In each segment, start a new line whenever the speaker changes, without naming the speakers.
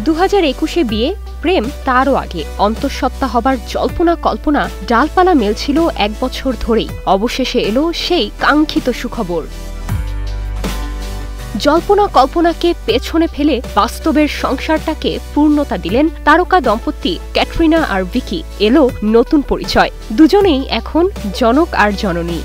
2021-এ বিয়ে, প্রেম তারও আগে। অন্তঃসত্ত্বা হবার জল্পনা কল্পনা ডালপালা মেলছিল 1 বছর ধরেই। অবশেষে এলো সেই কাঙ্ক্ষিত সুখবর। জল্পনা কল্পনাকে পেছনে ফেলে বাস্তবের সংসারটাকে পূর্ণতা দিলেন তারকা দম্পতি ক্যাটরিনা আর ভিকি। এলো নতুন পরিচয়, দুজনেই এখন জনক আর জননী।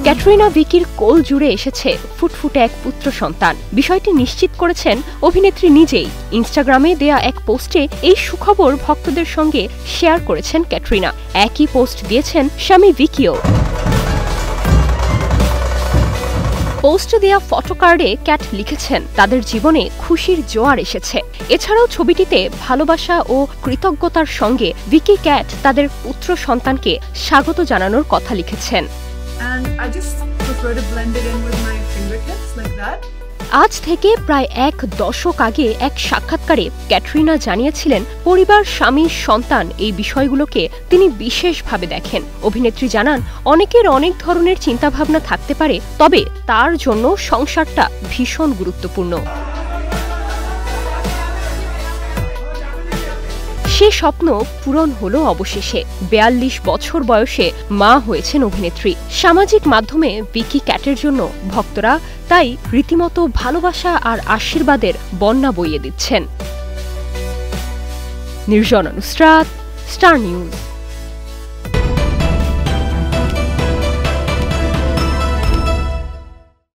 ক্যাটরিনা ভিকির কোল জুড়ে এসেছে ফুটফুটে এক পুত্র সন্তান। বিষয়টি নিশ্চিত করেছেন অভিনেত্রী নিজেই। ইনস্টাগ্রামে দেয়া এক পোস্টে এই সুখবর ভক্তদের সঙ্গে শেয়ার করেছেন ক্যাটরিনা। একই পোস্ট দিয়েছেন স্বামী ভিকিও। পোস্টে দেয়া ফটোকার্ডে ক্যাট লিখেছেন, তাদের জীবনে খুশির জোয়ার এসেছে। এছাড়াও ছবিটিতে ভালোবাসা ও কৃতজ্ঞতার সঙ্গে ভিকি ক্যাট তাদের পুত্র সন্তানকে স্বাগত জানানোর কথা লিখেছেন। আজ থেকে প্রায় 1 দশক আগে এক সাক্ষাৎকারে ক্যাটরিনা জানিয়েছিলেন, পরিবার, স্বামী, সন্তান এই বিষয়গুলোকে তিনি বিশেষভাবে দেখেন। অভিনেত্রী জানান, অনেকের অনেক ধরনের চিন্তাভাবনা থাকতে পারে, তবে তার জন্য সংসারটা ভীষণ গুরুত্বপূর্ণ। সে স্বপ্ন পূরণ হলো অবশেষে। 42 বছর বয়সে মা হয়েছেন অভিনেত্রী। সামাজিক মাধ্যমে ভিকি ক্যাটের জন্য ভক্তরা তাই রীতিমতো ভালোবাসা আর আশীর্বাদের বন্যা বইয়ে দিচ্ছেন। Nirjona Nusrat, star news.